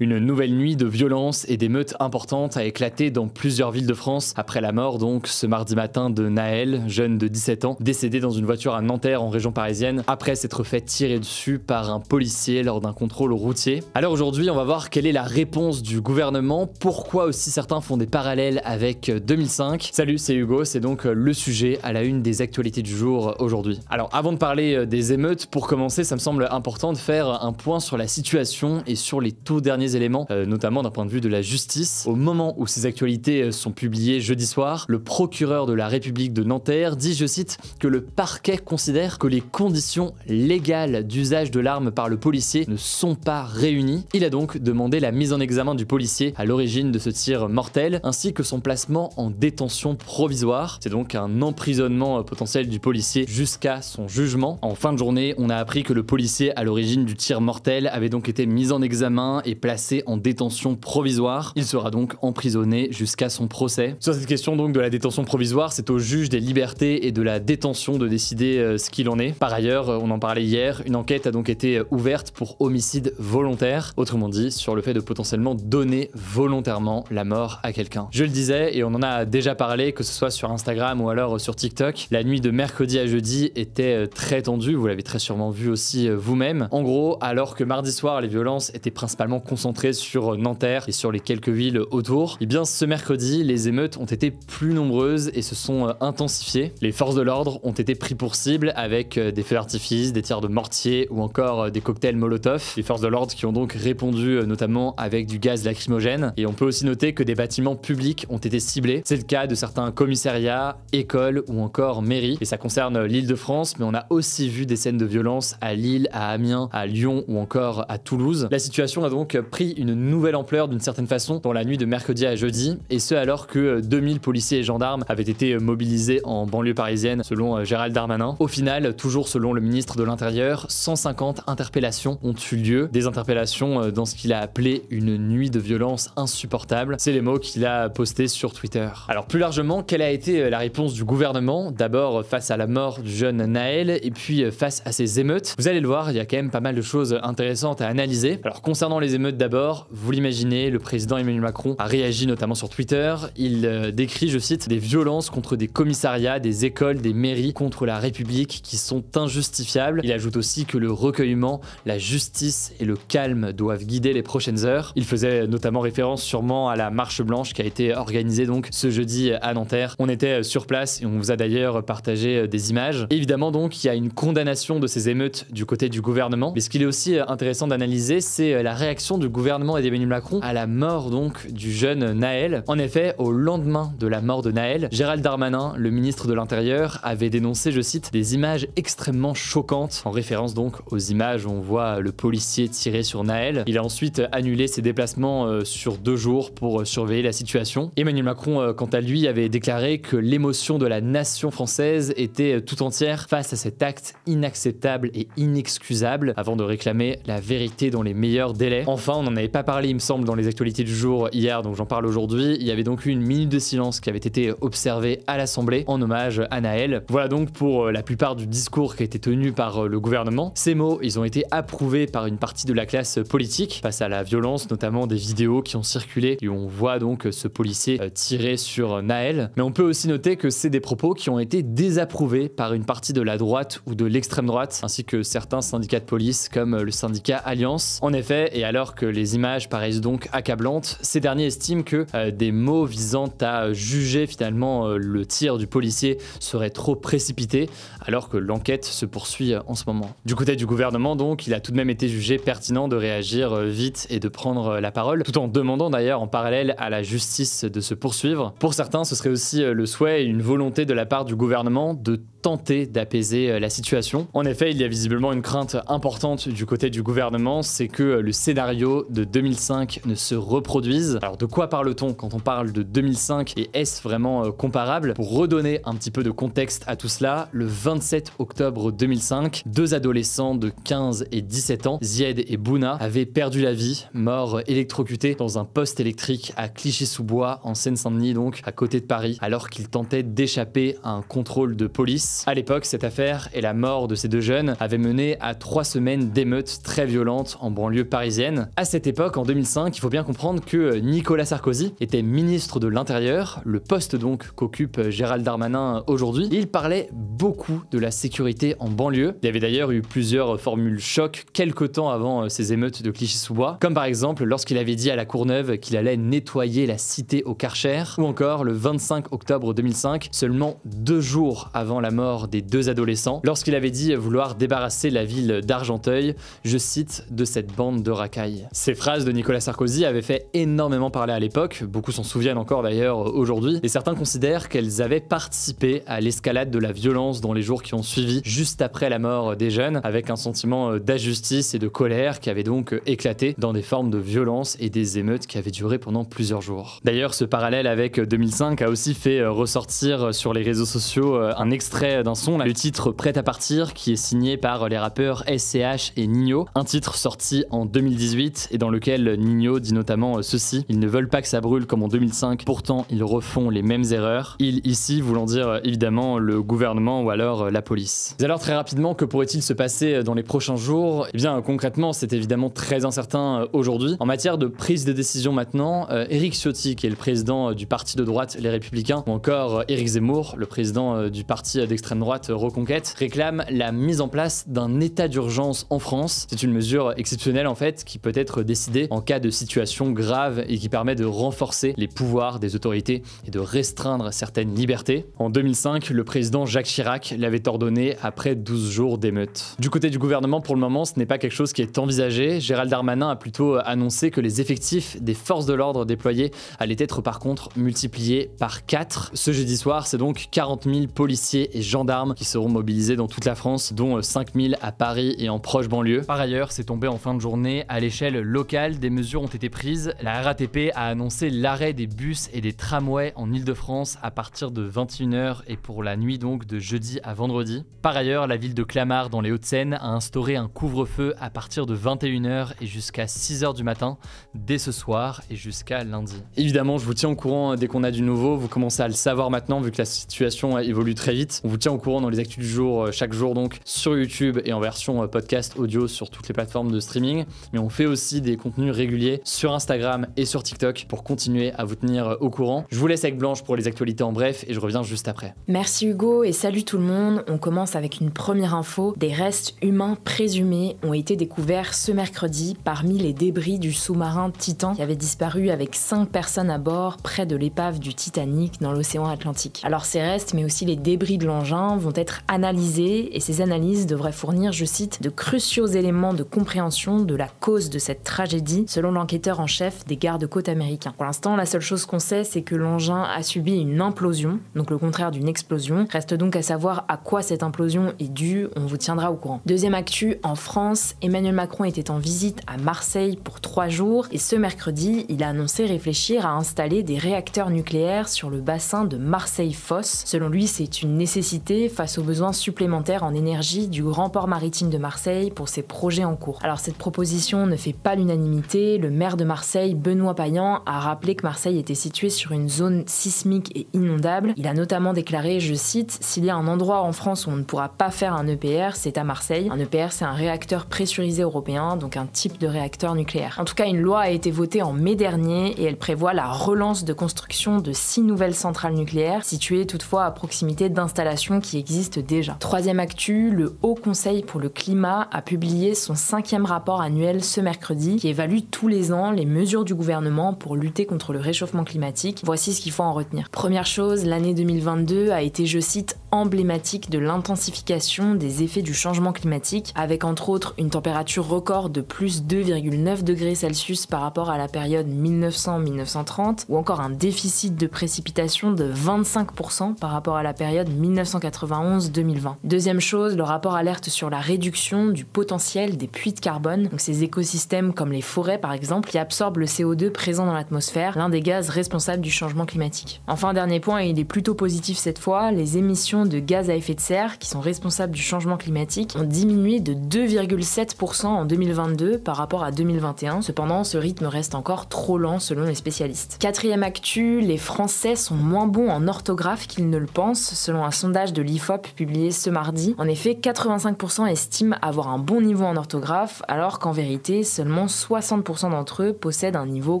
Une nouvelle nuit de violence et d'émeutes importantes a éclaté dans plusieurs villes de France après la mort donc ce mardi matin de Naël, jeune de 17 ans, décédé dans une voiture à Nanterre en région parisienne après s'être fait tirer dessus par un policier lors d'un contrôle routier. Alors aujourd'hui on va voir quelle est la réponse du gouvernement, pourquoi aussi certains font des parallèles avec 2005. Salut, c'est Hugo, c'est donc le sujet à la une des actualités du jour aujourd'hui. Alors avant de parler des émeutes, pour commencer ça me semble important de faire un point sur la situation et sur les tout derniers éléments, notamment d'un point de vue de la justice. Au moment où ces actualités sont publiées jeudi soir, le procureur de la République de Nanterre dit, je cite, que le parquet considère que les conditions légales d'usage de l'arme par le policier ne sont pas réunies. Il a donc demandé la mise en examen du policier à l'origine de ce tir mortel, ainsi que son placement en détention provisoire. C'est donc un emprisonnement potentiel du policier jusqu'à son jugement. En fin de journée, on a appris que le policier à l'origine du tir mortel avait donc été mis en examen et placé en détention provisoire. Il sera donc emprisonné jusqu'à son procès. Sur cette question donc de la détention provisoire, c'est au juge des libertés et de la détention de décider ce qu'il en est. Par ailleurs, on en parlait hier, une enquête a donc été ouverte pour homicide volontaire, autrement dit sur le fait de potentiellement donner volontairement la mort à quelqu'un. Je le disais et on en a déjà parlé, que ce soit sur Instagram ou alors sur TikTok, la nuit de mercredi à jeudi était très tendue, vous l'avez très sûrement vu aussi vous-même. En gros, alors que mardi soir les violences étaient principalement concentrées sur Nanterre et sur les quelques villes autour, et bien ce mercredi, les émeutes ont été plus nombreuses et se sont intensifiées. Les forces de l'ordre ont été pris pour cible avec des feux d'artifice, des tirs de mortier ou encore des cocktails Molotov. Les forces de l'ordre qui ont donc répondu notamment avec du gaz lacrymogène. Et on peut aussi noter que des bâtiments publics ont été ciblés. C'est le cas de certains commissariats, écoles ou encore mairies. Et ça concerne l'Île-de-France, mais on a aussi vu des scènes de violence à Lille, à Amiens, à Lyon ou encore à Toulouse. La situation a donc pris une nouvelle ampleur d'une certaine façon dans la nuit de mercredi à jeudi, et ce alors que 2000 policiers et gendarmes avaient été mobilisés en banlieue parisienne selon Gérald Darmanin. Au final, toujours selon le ministre de l'Intérieur, 150 interpellations ont eu lieu, des interpellations dans ce qu'il a appelé une nuit de violence insupportable. C'est les mots qu'il a postés sur Twitter. Alors plus largement, quelle a été la réponse du gouvernement? D'abord face à la mort du jeune Naël, et puis face à ces émeutes. Vous allez le voir, il y a quand même pas mal de choses intéressantes à analyser. Alors concernant les émeutes d'abord, vous l'imaginez, le président Emmanuel Macron a réagi notamment sur Twitter. Il décrit, je cite, des violences contre des commissariats, des écoles, des mairies, contre la République qui sont injustifiables. Il ajoute aussi que le recueillement, la justice et le calme doivent guider les prochaines heures. Il faisait notamment référence sûrement à la marche blanche qui a été organisée donc ce jeudi à Nanterre. On était sur place et on vous a d'ailleurs partagé des images. Évidemment donc il y a une condamnation de ces émeutes du côté du gouvernement, mais ce qu'il est aussi intéressant d'analyser, c'est la réaction du gouvernement et d'Emmanuel Macron à la mort donc du jeune Naël. En effet, au lendemain de la mort de Naël, Gérald Darmanin, le ministre de l'Intérieur, avait dénoncé, je cite, des images extrêmement choquantes, en référence donc aux images où on voit le policier tirer sur Naël. Il a ensuite annulé ses déplacements sur 2 jours pour surveiller la situation. Emmanuel Macron, quant à lui, avait déclaré que l'émotion de la nation française était tout entière face à cet acte inacceptable et inexcusable, avant de réclamer la vérité dans les meilleurs délais. Enfin, on n'en avait pas parlé, il me semble, dans les actualités du jour hier, donc j'en parle aujourd'hui. Il y avait donc eu une minute de silence qui avait été observée à l'Assemblée en hommage à Naël. Voilà donc pour la plupart du discours qui a été tenu par le gouvernement. Ces mots, ils ont été approuvés par une partie de la classe politique face à la violence, notamment des vidéos qui ont circulé et où on voit donc ce policier tirer sur Naël. Mais on peut aussi noter que c'est des propos qui ont été désapprouvés par une partie de la droite ou de l'extrême droite, ainsi que certains syndicats de police comme le syndicat Alliance. En effet, et alors que les images paraissent donc accablantes, ces derniers estiment que des mots visant à juger finalement le tir du policier seraient trop précipités, alors que l'enquête se poursuit en ce moment. Du côté du gouvernement donc, il a tout de même été jugé pertinent de réagir vite et de prendre la parole, tout en demandant d'ailleurs en parallèle à la justice de se poursuivre. Pour certains, ce serait aussi le souhait et une volonté de la part du gouvernement de tenter d'apaiser la situation. En effet, il y a visiblement une crainte importante du côté du gouvernement, c'est que le scénario de 2005 ne se reproduise. Alors de quoi parle-t-on quand on parle de 2005 et est-ce vraiment comparable? Pour redonner un petit peu de contexte à tout cela, le 27 octobre 2005, 2 adolescents de 15 et 17 ans, Zied et Bouna, avaient perdu la vie, morts électrocutés dans un poste électrique à Clichy-sous-Bois, en Seine-Saint-Denis donc, à côté de Paris, alors qu'ils tentaient d'échapper à un contrôle de police. À l'époque, cette affaire et la mort de ces 2 jeunes avaient mené à 3 semaines d'émeutes très violentes en banlieue parisienne. À À cette époque, en 2005, il faut bien comprendre que Nicolas Sarkozy était ministre de l'Intérieur, le poste donc qu'occupe Gérald Darmanin aujourd'hui. Il parlait beaucoup de la sécurité en banlieue. Il y avait d'ailleurs eu plusieurs formules choc quelque temps avant ces émeutes de Clichy-sous-Bois, comme par exemple lorsqu'il avait dit à la Courneuve qu'il allait nettoyer la cité au Karcher, ou encore le 25 octobre 2005, seulement 2 jours avant la mort des 2 adolescents, lorsqu'il avait dit vouloir débarrasser la ville d'Argenteuil, je cite, de cette bande de racailles. Ces phrases de Nicolas Sarkozy avaient fait énormément parler à l'époque, beaucoup s'en souviennent encore d'ailleurs aujourd'hui, et certains considèrent qu'elles avaient participé à l'escalade de la violence dans les jours qui ont suivi, juste après la mort des jeunes, avec un sentiment d'injustice et de colère qui avait donc éclaté dans des formes de violence et des émeutes qui avaient duré pendant plusieurs jours. D'ailleurs, ce parallèle avec 2005 a aussi fait ressortir sur les réseaux sociaux un extrait d'un son, le titre Prêt à partir, qui est signé par les rappeurs SCH et Ninho, un titre sorti en 2018 et dans lequel Ninho dit notamment ceci: ils ne veulent pas que ça brûle comme en 2005, pourtant ils refont les mêmes erreurs. Ils ici voulant dire évidemment le gouvernement ou alors la police. Mais alors très rapidement, que pourrait-il se passer dans les prochains jours? Eh bien concrètement, c'est évidemment très incertain aujourd'hui. En matière de prise de décision maintenant, Éric Ciotti, qui est le président du parti de droite Les Républicains, ou encore Éric Zemmour, le président du parti d'extrême droite Reconquête, réclament la mise en place d'un état d'urgence en France. C'est une mesure exceptionnelle en fait qui peut être décidée en cas de situation grave et qui permet de renforcer les pouvoirs des autorités et de restreindre certaines libertés. En 2005, le président Jacques Chirac l'avait ordonné après 12 jours d'émeutes. Du côté du gouvernement, pour le moment, ce n'est pas quelque chose qui est envisagé. Gérald Darmanin a plutôt annoncé que les effectifs des forces de l'ordre déployés allaient être par contre multipliés par 4. Ce jeudi soir, c'est donc 40 000 policiers et gendarmes qui seront mobilisés dans toute la France, dont 5 000 à Paris et en proche banlieue. Par ailleurs, c'est tombé en fin de journée, à l'échelle locale, des mesures ont été prises. La RATP a annoncé l'arrêt des bus et des tramways en Ile-de-France à partir de 21h et pour la nuit donc de jeudi à vendredi. Par ailleurs, la ville de Clamart dans les Hauts-de-Seine a instauré un couvre-feu à partir de 21h et jusqu'à 6h du matin, dès ce soir et jusqu'à lundi. Évidemment, je vous tiens au courant dès qu'on a du nouveau, vous commencez à le savoir maintenant vu que la situation évolue très vite. On vous tient au courant dans les actus du jour, chaque jour donc, sur YouTube et en version podcast audio sur toutes les plateformes de streaming. Mais on fait aussi des contenus réguliers sur Instagram et sur TikTok pour continuer à vous tenir au courant. Je vous laisse avec Blanche pour les actualités en bref et je reviens juste après. Merci Hugo et salut tout le monde. On commence avec une première info. Des restes humains présumés ont été découverts ce mercredi parmi les débris du sous-marin Titan qui avait disparu avec 5 personnes à bord près de l'épave du Titanic dans l'océan Atlantique. Alors ces restes mais aussi les débris de l'engin vont être analysés et ces analyses devraient fournir, je cite, de cruciaux éléments de compréhension de la cause de cette tragédie selon l'enquêteur en chef des gardes-côtes américains. Pour l'instant, la seule chose qu'on sait, c'est que l'engin a subi une implosion, donc le contraire d'une explosion. Reste donc à savoir à quoi cette implosion est due, on vous tiendra au courant. Deuxième actu, en France, Emmanuel Macron était en visite à Marseille pour 3 jours et ce mercredi, il a annoncé réfléchir à installer des réacteurs nucléaires sur le bassin de Marseille-Fosse. Selon lui, c'est une nécessité face aux besoins supplémentaires en énergie du grand port maritime de Marseille pour ses projets en cours. Alors cette proposition ne fait pas l'unanimité. Le maire de Marseille, Benoît Payan, a rappelé que Marseille était située sur une zone sismique et inondable. Il a notamment déclaré, je cite, « S'il y a un endroit en France où on ne pourra pas faire un EPR, c'est à Marseille. Un EPR, c'est un réacteur pressurisé européen, donc un type de réacteur nucléaire. » En tout cas, une loi a été votée en mai dernier et elle prévoit la relance de construction de 6 nouvelles centrales nucléaires, situées toutefois à proximité d'installations qui existent déjà. Troisième actu, le Haut Conseil pour le climat a publié son 5e rapport annuel ce mercredi qui évalue tous les ans les mesures du gouvernement pour lutter contre le réchauffement climatique. Voici ce qu'il faut en retenir. Première chose, l'année 2022 a été, je cite, emblématique de l'intensification des effets du changement climatique, avec entre autres une température record de plus 2,9 degrés Celsius par rapport à la période 1900-1930, ou encore un déficit de précipitation de 25% par rapport à la période 1991-2020. Deuxième chose, le rapport alerte sur la réduction du potentiel des puits de carbone, donc ces écosystèmes comme les forêts par exemple, qui absorbent le CO2 présent dans l'atmosphère, l'un des gaz responsables du changement climatique. Enfin, dernier point, et il est plutôt positif cette fois, les émissions d'émissions de gaz à effet de serre qui sont responsables du changement climatique ont diminué de 2,7% en 2022 par rapport à 2021. Cependant, ce rythme reste encore trop lent selon les spécialistes. Quatrième actu, les Français sont moins bons en orthographe qu'ils ne le pensent, selon un sondage de l'IFOP publié ce mardi. En effet, 85% estiment avoir un bon niveau en orthographe, alors qu'en vérité, seulement 60% d'entre eux possèdent un niveau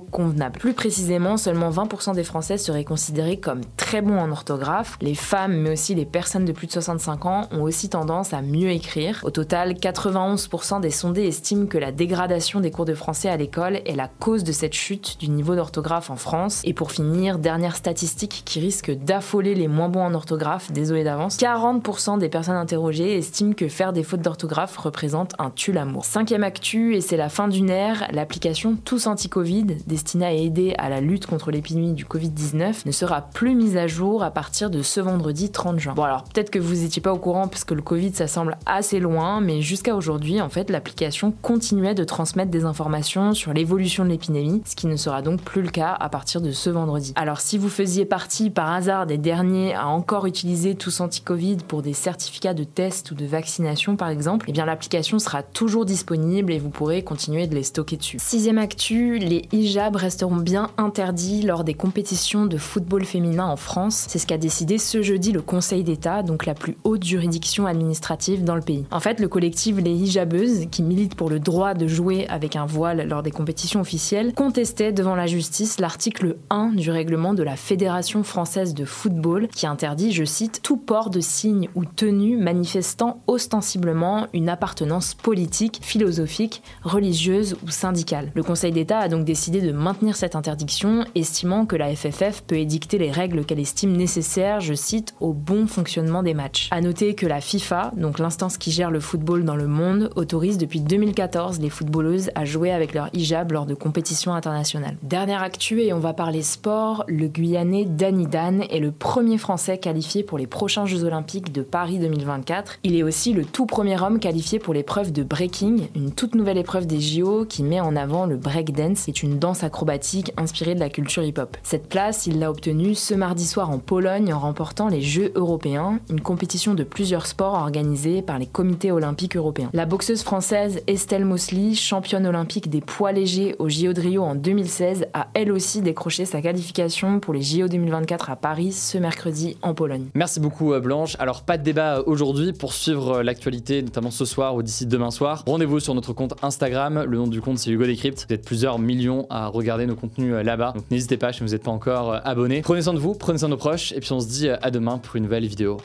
convenable. Plus précisément, seulement 20% des Français seraient considérés comme très bons en orthographe. Les femmes, mais aussi les personnes de plus de 65 ans, ont aussi tendance à mieux écrire. Au total, 91% des sondés estiment que la dégradation des cours de français à l'école est la cause de cette chute du niveau d'orthographe en France. Et pour finir, dernière statistique qui risque d'affoler les moins bons en orthographe, désolé d'avance, 40% des personnes interrogées estiment que faire des fautes d'orthographe représente un tue-l'amour. Cinquième actu, et c'est la fin d'une ère, l'application Tous Anti-Covid, destinée à aider à la lutte contre l'épidémie du Covid-19, ne sera plus mise à jour à partir de ce vendredi 30 juin. Bon alors, peut-être que vous n'étiez pas au courant parce que le Covid ça semble assez loin, mais jusqu'à aujourd'hui, en fait, l'application continuait de transmettre des informations sur l'évolution de l'épidémie, ce qui ne sera donc plus le cas à partir de ce vendredi. Alors si vous faisiez partie par hasard des derniers à encore utiliser Tous Anti-Covid pour des certificats de test ou de vaccination par exemple, eh bien l'application sera toujours disponible et vous pourrez continuer de les stocker dessus. Sixième actu, les hijabs resteront bien interdits lors des compétitions de football féminin en France. C'est ce qu'a décidé ce jeudi le Conseil d'État, donc la plus haute juridiction administrative dans le pays. En fait, le collectif Les Hijabeuses, qui milite pour le droit de jouer avec un voile lors des compétitions officielles, contestait devant la justice l'article 1 du règlement de la Fédération française de football qui interdit, je cite, tout port de signes ou tenue manifestant ostensiblement une appartenance politique, philosophique, religieuse ou syndicale. Le Conseil d'État a donc décidé de maintenir cette interdiction, estimant que la FFF peut édicter les règles qu'elle estime nécessaires, je cite, au bon fonctionnement des matchs. À noter que la FIFA, donc l'instance qui gère le football dans le monde, autorise depuis 2014 les footballeuses à jouer avec leur hijab lors de compétitions internationales. Dernière actu, et on va parler sport, le Guyanais Dany Dan est le premier Français qualifié pour les prochains Jeux Olympiques de Paris 2024. Il est aussi le tout premier homme qualifié pour l'épreuve de breaking, une toute nouvelle épreuve des JO qui met en avant le breakdance, qui est une danse acrobatique inspirée de la culture hip-hop. Cette place, il l'a obtenue ce mardi soir en Pologne en remportant les Jeux européens, une compétition de plusieurs sports organisée par les comités olympiques européens. La boxeuse française Estelle Mosley, championne olympique des poids légers aux JO de Rio en 2016, a elle aussi décroché sa qualification pour les JO 2024 à Paris ce mercredi en Pologne. Merci beaucoup Blanche. Alors pas de débat aujourd'hui pour suivre l'actualité, notamment ce soir ou d'ici demain soir. Rendez-vous sur notre compte Instagram, le nom du compte c'est Hugo Décrypte. Vous êtes plusieurs millions à regarder nos contenus là-bas, donc n'hésitez pas si vous n'êtes pas encore abonné. Prenez soin de vous, prenez soin de nos proches et puis on se dit à demain pour une nouvelle vidéo.